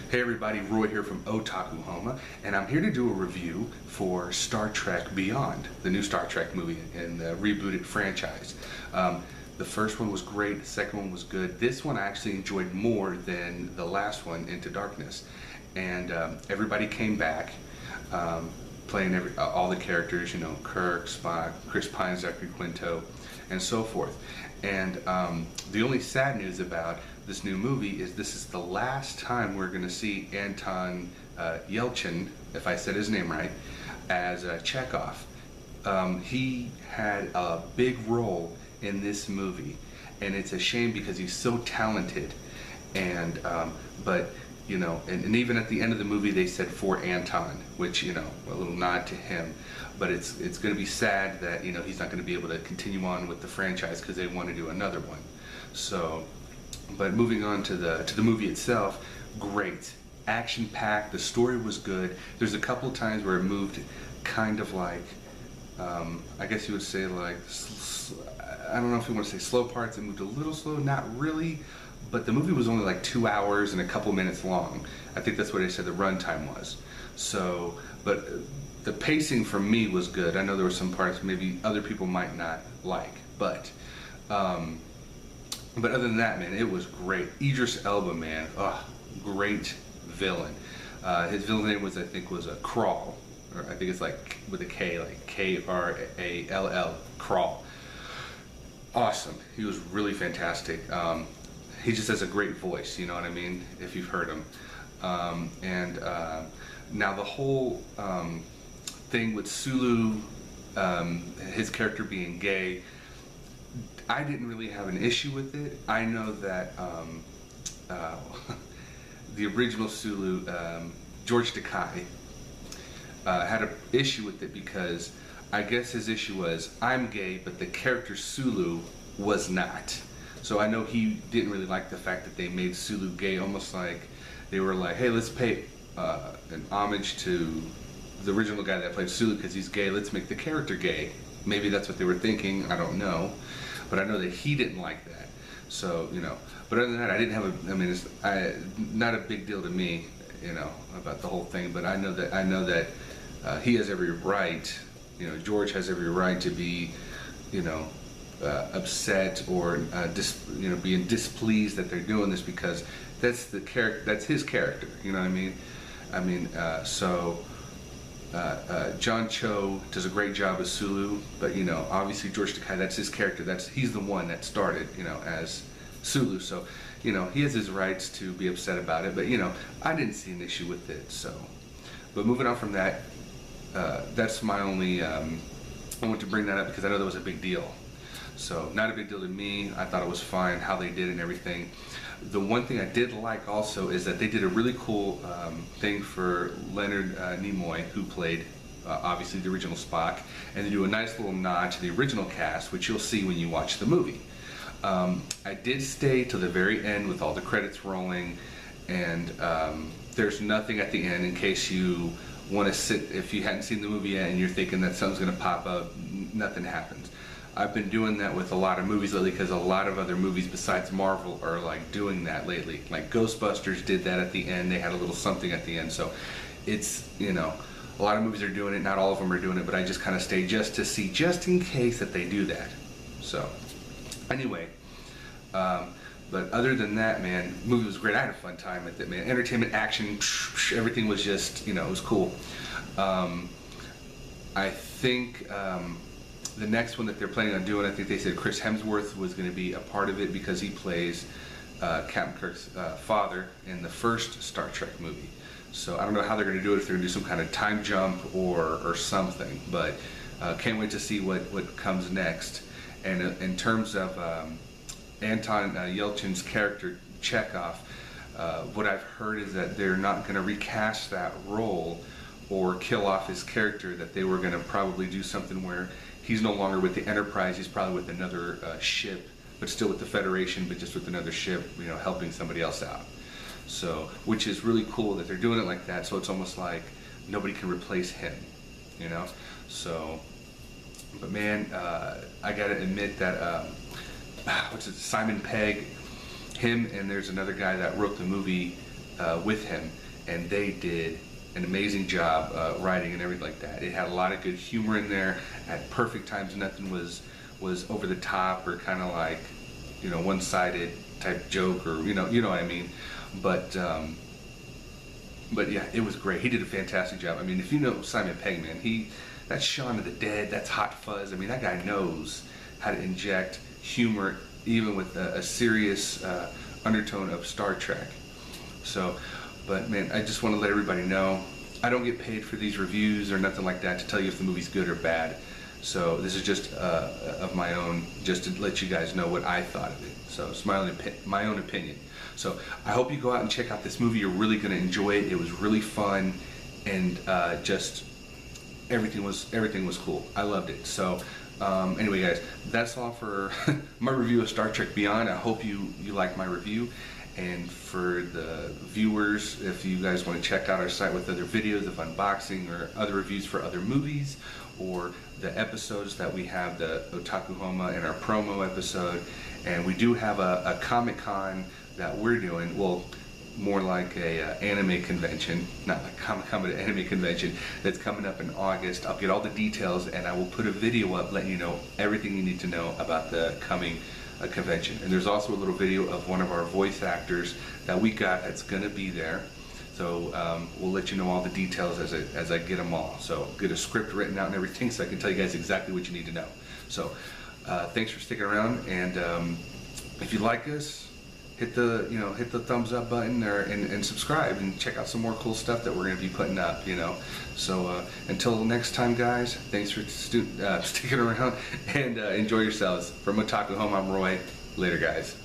Hey everybody, Roy here from Otaku Homa, and I'm here to do a review for Star Trek Beyond, the new Star Trek movie in the rebooted franchise. The first one was great, the second one was good. This one I actually enjoyed more than the last one, Into Darkness. And everybody came back, playing all the characters, you know, Kirk, Spock, Chris Pine, Zachary Quinto, and so forth. And the only sad news about this new movie is this is the last time we're going to see Anton Yelchin, if I said his name right, as Chekhov. He had a big role in this movie, and it's a shame because he's so talented. And but you know, and even at the end of the movie they said for Anton, which, you know, a little nod to him. But it's going to be sad that, you know, he's not going to be able to continue on with the franchise because they want to do another one. So, but moving on to the movie itself, great, action-packed. The story was good. There's a couple of times where it moved kind of like, I guess you would say like, I don't know if you want to say slow parts. It moved a little slow, not really. But the movie was only like 2 hours and a couple minutes long. I think that's what they said the runtime was. So, but the pacing for me was good. I know there were some parts maybe other people might not like, but other than that, man, it was great. Idris Elba, man, great villain. His villain name was, I think, was a Crawl, or I think it's like with a K, like Krall, Crawl. Awesome. He was really fantastic. He just has a great voice, you know what I mean, if you've heard him. Now the whole thing with Sulu, his character being gay, I didn't really have an issue with it. I know that the original Sulu, George Takei, had an issue with it because I guess his issue was, I'm gay, but the character Sulu was not. So I know he didn't really like the fact that they made Sulu gay, almost like they were like, hey, let's pay an homage to the original guy that played Sulu because he's gay, let's make the character gay. Maybe that's what they were thinking, I don't know. But I know that he didn't like that. So, you know, but other than that, I didn't have I mean, it's not a big deal to me, you know, about the whole thing, but I know that he has every right, you know, George has every right to be, you know, upset or you know, being displeased that they're doing this because that's the character, that's his character, you know what I mean? John Cho does a great job as Sulu, but, you know, obviously George Takei, that's his character, he's the one that started, you know, as Sulu, so, you know, he has his rights to be upset about it, but, you know, I didn't see an issue with it. So, but moving on from that, that's my only, I want to bring that up because I know that was a big deal. So, not a big deal to me. I thought it was fine how they did and everything. The one thing I did like also is that they did a really cool thing for Leonard Nimoy, who played obviously the original Spock, and they do a nice little nod to the original cast, which you'll see when you watch the movie. I did stay till the very end with all the credits rolling, and there's nothing at the end in case you want to sit, if you hadn't seen the movie yet and you're thinking that something's going to pop up, nothing happens. I've been doing that with a lot of movies lately because a lot of other movies besides Marvel are like doing that lately. Like Ghostbusters did that at the end. They had a little something at the end. So it's, you know, a lot of movies are doing it. Not all of them are doing it, but I just kind of stay just to see, just in case that they do that. So anyway, but other than that, man, the movie was great. I had a fun time with it, man. Entertainment, action, everything was just, you know, it was cool. I think the next one that they're planning on doing, I think they said Chris Hemsworth was going to be a part of it because he plays Captain Kirk's father in the first Star Trek movie. So I don't know how they're going to do it, if they're going to do some kind of time jump or something, but can't wait to see what comes next. And in terms of Anton Yelchin's character, Chekhov, what I've heard is that they're not going to recast that role or kill off his character, that they were going to probably do something where he's no longer with the Enterprise, he's probably with another ship, but still with the Federation, but just with another ship, you know, helping somebody else out. So, which is really cool that they're doing it like that, so it's almost like nobody can replace him, you know? So, but man, I gotta admit that, what's it, Simon Pegg, him and there's another guy that wrote the movie, with him, and they did an amazing job writing and everything like that. It had a lot of good humor in there at perfect times. Nothing was over the top or kind of like, you know, one-sided type joke, or you know what I mean. But yeah, it was great. He did a fantastic job. I mean, if you know Simon Pegg, man, that's Shaun of the Dead, that's Hot Fuzz. I mean, that guy knows how to inject humor even with a serious undertone of Star Trek. So, but man, I just want to let everybody know, I don't get paid for these reviews or nothing like that to tell you if the movie's good or bad. So this is just of my own, just to let you guys know what I thought of it. So it's my own opinion. So I hope you go out and check out this movie. You're really going to enjoy it. It was really fun, and just everything was cool. I loved it. So anyway, guys, that's all for my review of Star Trek Beyond. I hope you like my review. And for the viewers, if you guys want to check out our site with other videos of unboxing or other reviews for other movies, or the episodes that we have, the Otaku Homa and our promo episode, and we do have a Comic-Con that we're doing, well, more like a anime convention, not like Comic-Con, but an anime convention that's coming up in August. I'll get all the details, and I will put a video up letting you know everything you need to know about the coming convention. And there's also a little video of one of our voice actors that we got that's going to be there. So we'll let you know all the details as I get them all. So get a script written out and everything, so I can tell you guys exactly what you need to know. So thanks for sticking around, and if you like us, hit the thumbs up button and subscribe, and check out some more cool stuff that we're going to be putting up, you know. So until next time, guys, thanks for sticking around, and enjoy yourselves. From Otaku Home, I'm Roy. Later, guys.